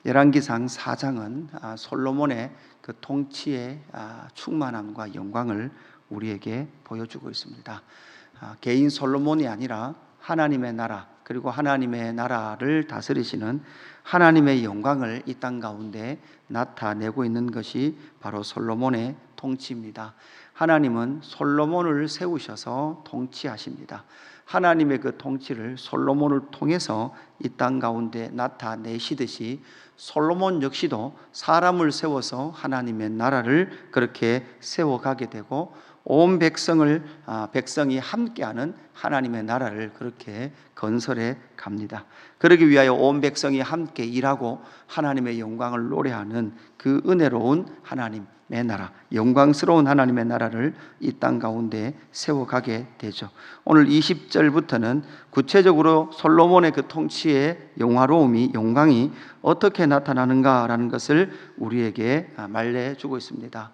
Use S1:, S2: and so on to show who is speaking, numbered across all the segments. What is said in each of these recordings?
S1: 열왕기상 4장은 솔로몬의 그 통치의 충만함과 영광을 우리에게 보여주고 있습니다. 개인 솔로몬이 아니라 하나님의 나라, 그리고 하나님의 나라를 다스리시는 하나님의 영광을 이 땅 가운데 나타내고 있는 것이 바로 솔로몬의 통치입니다. 하나님은 솔로몬을 세우셔서 통치하십니다. 하나님의 그 통치를 솔로몬을 통해서 이 땅 가운데 나타내시듯이 솔로몬 역시도 사람을 세워서 하나님의 나라를 그렇게 세워가게 되고 온 백성이 함께하는 하나님의 나라를 그렇게 건설해 갑니다. 그러기 위하여 온 백성이 함께 일하고 하나님의 영광을 노래하는 그 은혜로운 하나님의 나라, 영광스러운 하나님의 나라를 이 땅 가운데 세워가게 되죠. 오늘 20절부터는 구체적으로 솔로몬의 그 통치의 영화로움이, 영광이 어떻게 나타나는가라는 것을 우리에게 말해주고 있습니다.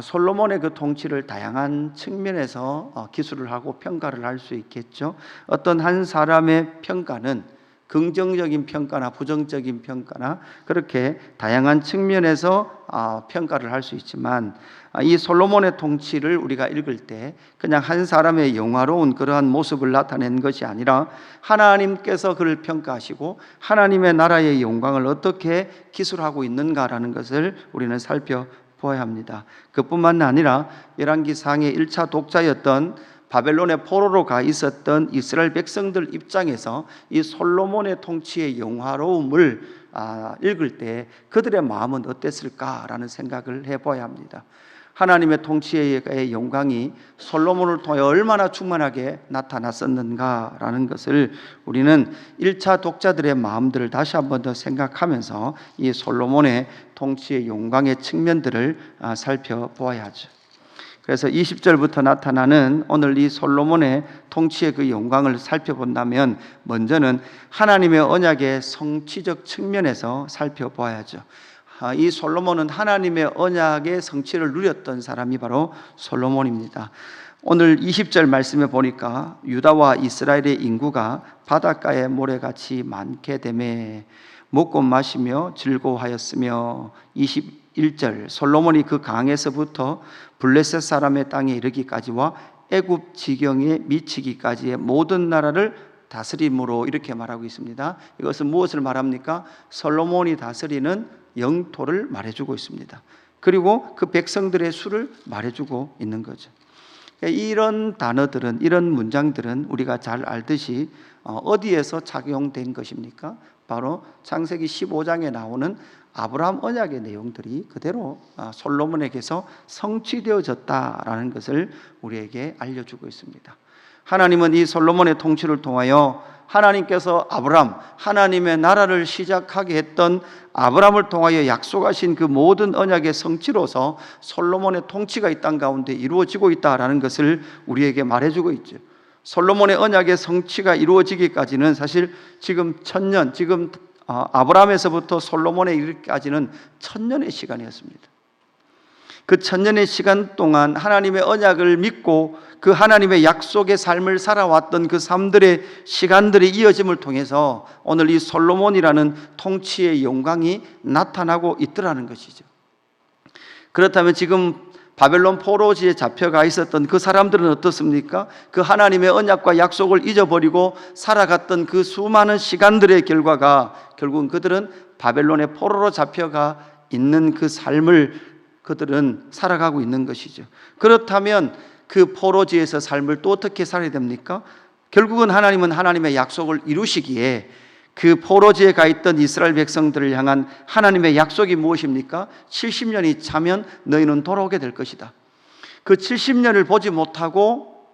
S1: 솔로몬의 그 통치를 다양한 측면에서 기술을 하고 평가를 할 수 있겠죠. 어떤 한 사람의 평가는 긍정적인 평가나 부정적인 평가나 그렇게 다양한 측면에서 평가를 할 수 있지만, 이 솔로몬의 통치를 우리가 읽을 때 그냥 한 사람의 영화로운 그러한 모습을 나타낸 것이 아니라 하나님께서 그를 평가하시고 하나님의 나라의 영광을 어떻게 기술하고 있는가라는 것을 우리는 살펴보아야 합니다. 그뿐만 아니라 열왕기상의 1차 독자였던 바벨론의 포로로 가 있었던 이스라엘 백성들 입장에서 이 솔로몬의 통치의 영화로움을 읽을 때 그들의 마음은 어땠을까라는 생각을 해봐야 합니다. 하나님의 통치의 영광이 솔로몬을 통해 얼마나 충만하게 나타났었는가라는 것을 우리는 1차 독자들의 마음들을 다시 한번 더 생각하면서 이 솔로몬의 통치의 영광의 측면들을 살펴보아야 하죠. 그래서 20절부터 나타나는 오늘 이 솔로몬의 통치의 그 영광을 살펴본다면, 먼저는 하나님의 언약의 성취적 측면에서 살펴봐야죠. 이 솔로몬은 하나님의 언약의 성취를 누렸던 사람이 바로 솔로몬입니다. 오늘 20절 말씀에 보니까 유다와 이스라엘의 인구가 바닷가의 모래같이 많게 되매 먹고 마시며 즐거워하였으며, 21절 솔로몬이 그 강에서부터 블레셋 사람의 땅에 이르기까지와 애굽 지경에 미치기까지의 모든 나라를 다스림으로 이렇게 말하고 있습니다. 이것은 무엇을 말합니까? 솔로몬이 다스리는 영토를 말해주고 있습니다. 그리고 그 백성들의 수를 말해주고 있는 거죠. 이런 단어들은, 이런 문장들은 우리가 잘 알듯이 어디에서 착용된 것입니까? 바로 창세기 15장에 나오는 아브라함 언약의 내용들이 그대로 솔로몬에게서 성취되어졌다라는 것을 우리에게 알려주고 있습니다. 하나님은 이 솔로몬의 통치를 통하여 하나님께서 하나님의 나라를 시작하게 했던 아브라함을 통하여 약속하신 그 모든 언약의 성취로서 솔로몬의 통치가 이 땅 가운데 이루어지고 있다라는 것을 우리에게 말해주고 있죠. 솔로몬의 언약의 성취가 이루어지기까지는 사실 지금 아브라함에서부터 솔로몬에 이르기까지는 1000년의 시간이었습니다. 그 1000년의 시간 동안 하나님의 언약을 믿고 그 하나님의 약속의 삶을 살아왔던 그 삶들의 시간들의 이어짐을 통해서 오늘 이 솔로몬이라는 통치의 영광이 나타나고 있더라는 것이죠. 그렇다면 지금 바벨론 포로지에 잡혀가 있었던 그 사람들은 어떻습니까? 그 하나님의 언약과 약속을 잊어버리고 살아갔던 그 수많은 시간들의 결과가 결국은 그들은 바벨론의 포로로 잡혀가 있는 그 삶을 그들은 살아가고 있는 것이죠. 그렇다면 그 포로지에서 삶을 또 어떻게 살아야 됩니까? 결국은 하나님은 하나님의 약속을 이루시기에 그 포로지에 가 있던 이스라엘 백성들을 향한 하나님의 약속이 무엇입니까? 70년이 차면 너희는 돌아오게 될 것이다. 그 70년을 보지 못하고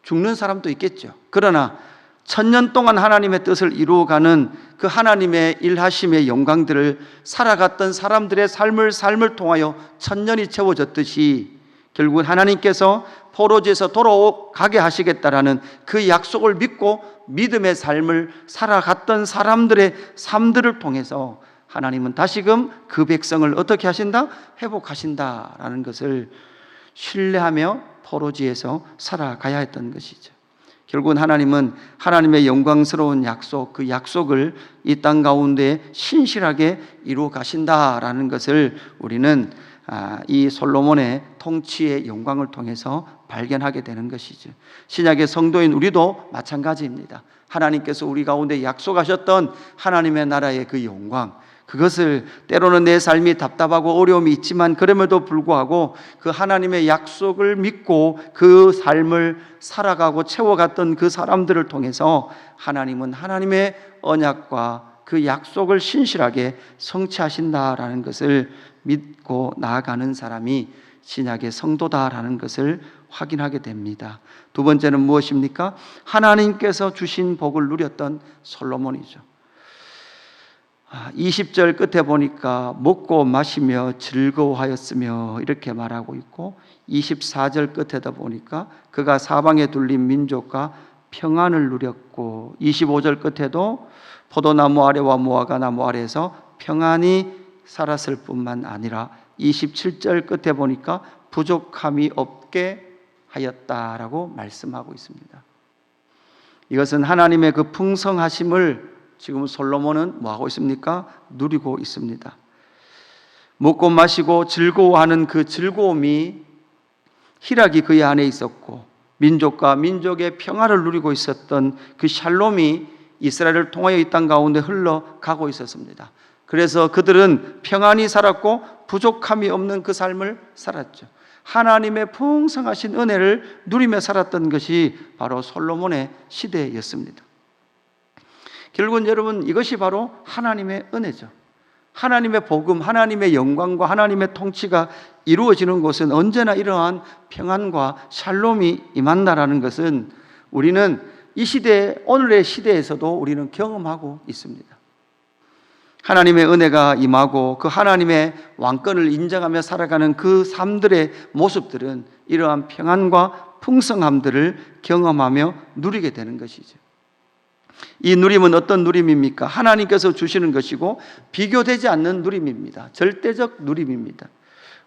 S1: 죽는 사람도 있겠죠. 그러나 1000년 동안 하나님의 뜻을 이루어가는 그 하나님의 일하심의 영광들을 살아갔던 사람들의 삶을 통하여 1000년이 채워졌듯이 결국은 하나님께서 포로지에서 돌아가게 하시겠다라는 그 약속을 믿고 믿음의 삶을 살아갔던 사람들의 삶들을 통해서 하나님은 다시금 그 백성을 어떻게 하신다? 회복하신다라는 것을 신뢰하며 포로지에서 살아가야 했던 것이죠. 결국은 하나님은 하나님의 영광스러운 약속, 그 약속을 이 땅 가운데 신실하게 이루어 가신다라는 것을 우리는 이 솔로몬의 통치의 영광을 통해서 발견하게 되는 것이죠. 신약의 성도인 우리도 마찬가지입니다. 하나님께서 우리 가운데 약속하셨던 하나님의 나라의 그 영광, 그것을 때로는 내 삶이 답답하고 어려움이 있지만 그럼에도 불구하고 그 하나님의 약속을 믿고 그 삶을 살아가고 채워갔던 그 사람들을 통해서 하나님은 하나님의 언약과 그 약속을 신실하게 성취하신다라는 것을 믿고 나아가는 사람이 신약의 성도다라는 것을 확인하게 됩니다. 두 번째는 무엇입니까? 하나님께서 주신 복을 누렸던 솔로몬이죠. 20절 끝에 보니까 먹고 마시며 즐거워하였으며 이렇게 말하고 있고, 24절 끝에다 보니까 그가 사방에 둘린 민족과 평안을 누렸고, 25절 끝에도 포도나무 아래와 무화과 나무 아래에서 평안히 살았을 뿐만 아니라 27절 끝에 보니까 부족함이 없게 하였다라고 말씀하고 있습니다. 이것은 하나님의 그 풍성하심을 지금 솔로몬은 뭐하고 있습니까? 누리고 있습니다. 먹고 마시고 즐거워하는 그 즐거움이 희락이 그의 안에 있었고, 민족과 민족의 평화를 누리고 있었던 그 샬롬이 이스라엘을 통하여 이 땅 가운데 흘러가고 있었습니다. 그래서 그들은 평안히 살았고 부족함이 없는 그 삶을 살았죠. 하나님의 풍성하신 은혜를 누리며 살았던 것이 바로 솔로몬의 시대였습니다. 결국은 여러분, 이것이 바로 하나님의 은혜죠. 하나님의 복음, 하나님의 영광과 하나님의 통치가 이루어지는 곳은 언제나 이러한 평안과 샬롬이 임한다라는 것은 우리는 이 시대, 오늘의 시대에서도 우리는 경험하고 있습니다. 하나님의 은혜가 임하고 그 하나님의 왕권을 인정하며 살아가는 그 삶들의 모습들은 이러한 평안과 풍성함들을 경험하며 누리게 되는 것이죠. 이 누림은 어떤 누림입니까? 하나님께서 주시는 것이고 비교되지 않는 누림입니다. 절대적 누림입니다.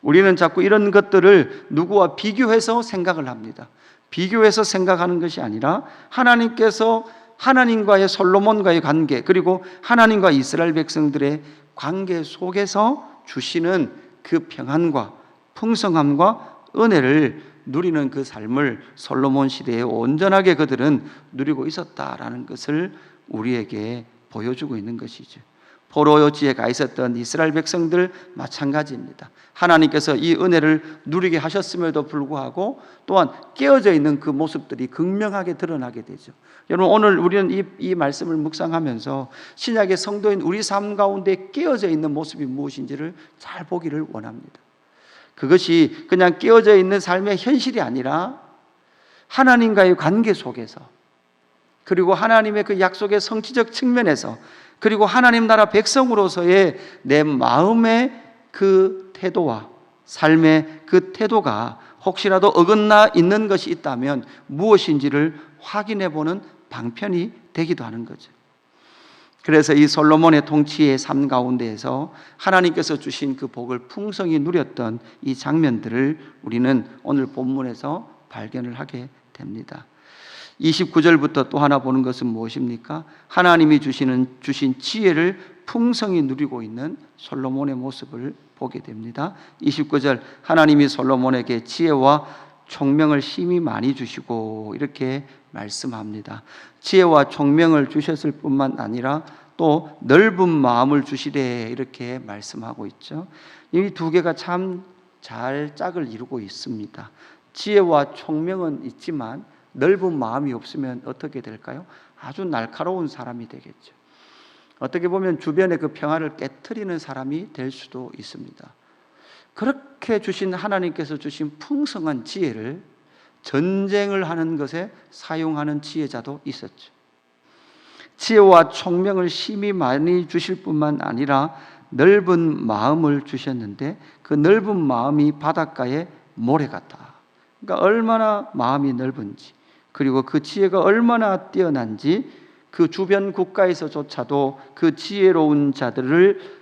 S1: 우리는 자꾸 이런 것들을 누구와 비교해서 생각을 합니다. 비교해서 생각하는 것이 아니라 하나님께서 하나님과의 솔로몬과의 관계, 그리고 하나님과 이스라엘 백성들의 관계 속에서 주시는 그 평안과 풍성함과 은혜를 누리는 그 삶을 솔로몬 시대에 온전하게 그들은 누리고 있었다라는 것을 우리에게 보여주고 있는 것이죠. 포로지에 가 있었던 이스라엘 백성들 마찬가지입니다. 하나님께서 이 은혜를 누리게 하셨음에도 불구하고 또한 깨어져 있는 그 모습들이 극명하게 드러나게 되죠. 여러분, 오늘 우리는 이 말씀을 묵상하면서 신약의 성도인 우리 삶 가운데 깨어져 있는 모습이 무엇인지를 잘 보기를 원합니다. 그것이 그냥 깨어져 있는 삶의 현실이 아니라 하나님과의 관계 속에서, 그리고 하나님의 그 약속의 성취적 측면에서, 그리고 하나님 나라 백성으로서의 내 마음의 그 태도와 삶의 그 태도가 혹시라도 어긋나 있는 것이 있다면 무엇인지를 확인해 보는 방편이 되기도 하는 거죠. 그래서 이 솔로몬의 통치의 삶 가운데에서 하나님께서 주신 그 복을 풍성히 누렸던 이 장면들을 우리는 오늘 본문에서 발견을 하게 됩니다. 29절부터 또 하나 보는 것은 무엇입니까? 하나님이 주신 지혜를 풍성히 누리고 있는 솔로몬의 모습을 보게 됩니다. 29절, 하나님이 솔로몬에게 지혜와 총명을 심히 많이 주시고 이렇게 말씀합니다. 지혜와 총명을 주셨을 뿐만 아니라 또 넓은 마음을 주시되 이렇게 말씀하고 있죠. 이 두 개가 참 잘 짝을 이루고 있습니다. 지혜와 총명은 있지만 넓은 마음이 없으면 어떻게 될까요? 아주 날카로운 사람이 되겠죠. 어떻게 보면 주변의 그 평화를 깨트리는 사람이 될 수도 있습니다. 그렇게 주신 하나님께서 주신 풍성한 지혜를 전쟁을 하는 것에 사용하는 지혜자도 있었죠. 지혜와 총명을 심히 많이 주실 뿐만 아니라 넓은 마음을 주셨는데 그 넓은 마음이 바닷가의 모래 같다. 그러니까 얼마나 마음이 넓은지, 그리고 그 지혜가 얼마나 뛰어난지 그 주변 국가에서조차도 그 지혜로운 자들을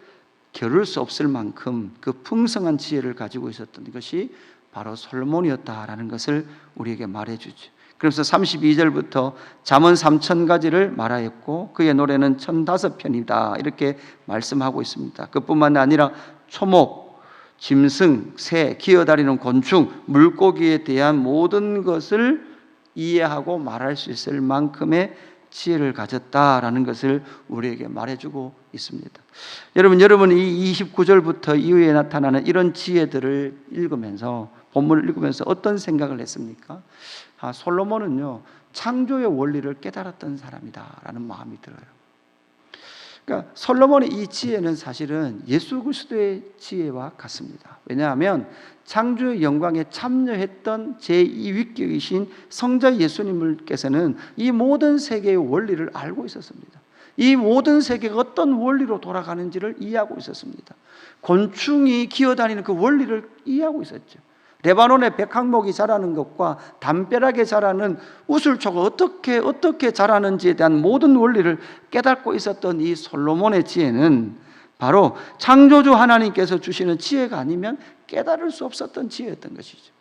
S1: 겨룰 수 없을 만큼 그 풍성한 지혜를 가지고 있었던 것이 바로 솔로몬이었다라는 것을 우리에게 말해주죠. 그래서 32절부터 잠언 3,000가지를 말하였고 그의 노래는 1,005편이다 이렇게 말씀하고 있습니다. 그뿐만 아니라 초목, 짐승, 새, 기어다니는 곤충, 물고기에 대한 모든 것을 이해하고 말할 수 있을 만큼의 지혜를 가졌다라는 것을 우리에게 말해주고 있습니다. 여러분 이 29절부터 이후에 나타나는 이런 지혜들을 읽으면서, 본문을 읽으면서 어떤 생각을 했습니까? 솔로몬은요, 창조의 원리를 깨달았던 사람이다라는 마음이 들어요. 그러니까 솔로몬의 이 지혜는 사실은 예수 그리스도의 지혜와 같습니다. 왜냐하면 창조의 영광에 참여했던 제2위격이신 성자 예수님께서는 이 모든 세계의 원리를 알고 있었습니다. 이 모든 세계가 어떤 원리로 돌아가는지를 이해하고 있었습니다. 곤충이 기어다니는 그 원리를 이해하고 있었죠. 레바논의 백항목이 자라는 것과 담벼락에 자라는 우슬초가 어떻게 자라는지에 대한 모든 원리를 깨닫고 있었던 이 솔로몬의 지혜는 바로 창조주 하나님께서 주시는 지혜가 아니면 깨달을 수 없었던 지혜였던 것이죠.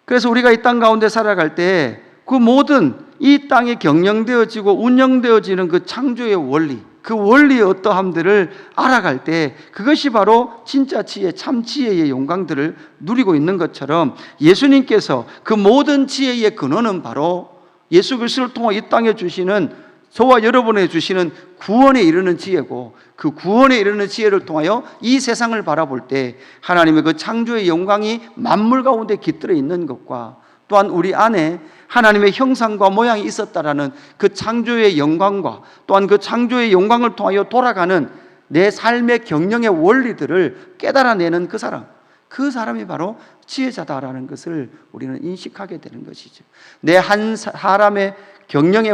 S1: 그래서 우리가 이 땅 가운데 살아갈 때 그 모든 이 땅에 경영되어지고 운영되어지는 그 창조의 원리, 그 원리의 어떠함들을 알아갈 때 그것이 바로 진짜 지혜, 참 지혜의 영광들을 누리고 있는 것처럼 예수님께서 그 모든 지혜의 근원은 바로 예수 그리스도를 통해 이 땅에 주시는, 저와 여러분에게 주시는 구원에 이르는 지혜고, 그 구원에 이르는 지혜를 통하여 이 세상을 바라볼 때 하나님의 그 창조의 영광이 만물 가운데 깃들어 있는 것과, 또한 우리 안에 하나님의 형상과 모양이 있었다라는 그 창조의 영광과, 또한 그 창조의 영광을 통하여 돌아가는 내 삶의 경영의 원리들을 깨달아내는 그 사람이 바로 지혜자다라는 것을 우리는 인식하게 되는 것이죠. 내 한 사람의 경영의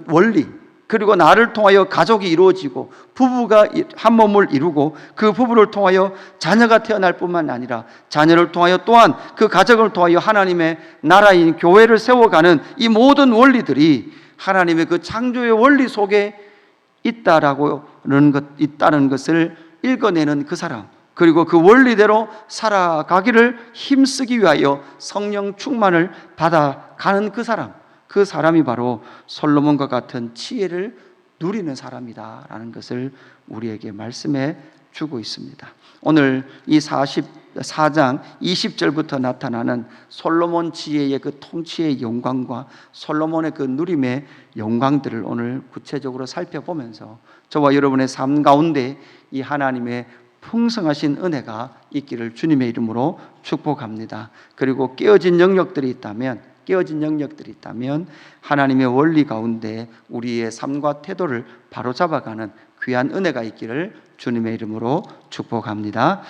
S1: 원리, 그리고 나를 통하여 가족이 이루어지고 부부가 한 몸을 이루고 그 부부를 통하여 자녀가 태어날 뿐만 아니라 자녀를 통하여 또한 그 가족을 통하여 하나님의 나라인 교회를 세워가는 이 모든 원리들이 하나님의 그 창조의 원리 속에 있다는 것을 읽어내는 그 사람, 그리고 그 원리대로 살아가기를 힘쓰기 위하여 성령 충만을 받아가는 그 사람이 바로 솔로몬과 같은 지혜를 누리는 사람이다라는 것을 우리에게 말씀해 주고 있습니다. 오늘 이 44장 20절부터 나타나는 솔로몬 지혜의 그 통치의 영광과 솔로몬의 그 누림의 영광들을 오늘 구체적으로 살펴보면서 저와 여러분의 삶 가운데 이 하나님의 풍성하신 은혜가 있기를 주님의 이름으로 축복합니다. 그리고 깨어진 영역들이 있다면 하나님의 원리 가운데 우리의 삶과 태도를 바로잡아가는 귀한 은혜가 있기를 주님의 이름으로 축복합니다.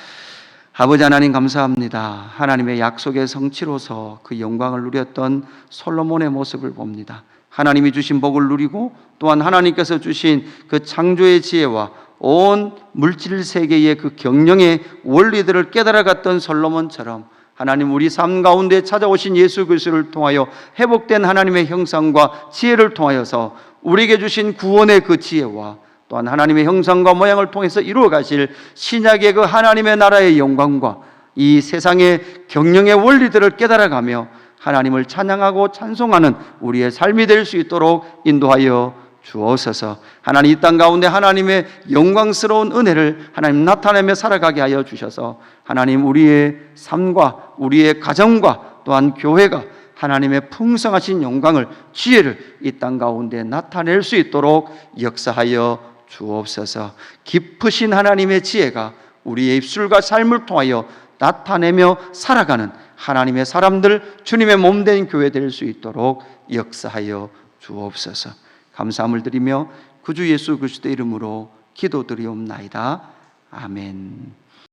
S1: 아버지 하나님 감사합니다. 하나님의 약속의 성취로서 그 영광을 누렸던 솔로몬의 모습을 봅니다. 하나님이 주신 복을 누리고 또한 하나님께서 주신 그 창조의 지혜와 온 물질 세계의 그 경영의 원리들을 깨달아갔던 솔로몬처럼 하나님, 우리 삶 가운데 찾아오신 예수 그리스도를 통하여 회복된 하나님의 형상과 지혜를 통하여서 우리에게 주신 구원의 그 지혜와 또한 하나님의 형상과 모양을 통해서 이루어 가실 신약의 그 하나님의 나라의 영광과 이 세상의 경영의 원리들을 깨달아가며 하나님을 찬양하고 찬송하는 우리의 삶이 될 수 있도록 인도하여 주옵소서. 하나님, 이 땅 가운데 하나님의 영광스러운 은혜를 하나님 나타내며 살아가게 하여 주셔서 하나님, 우리의 삶과 우리의 가정과 또한 교회가 하나님의 풍성하신 영광을, 지혜를 이 땅 가운데 나타낼 수 있도록 역사하여 주옵소서. 깊으신 하나님의 지혜가 우리의 입술과 삶을 통하여 나타내며 살아가는 하나님의 사람들, 주님의 몸된 교회 될 수 있도록 역사하여 주옵소서. 감사함을 드리며 구주 예수 그리스도의 이름으로 기도드리옵나이다. 아멘.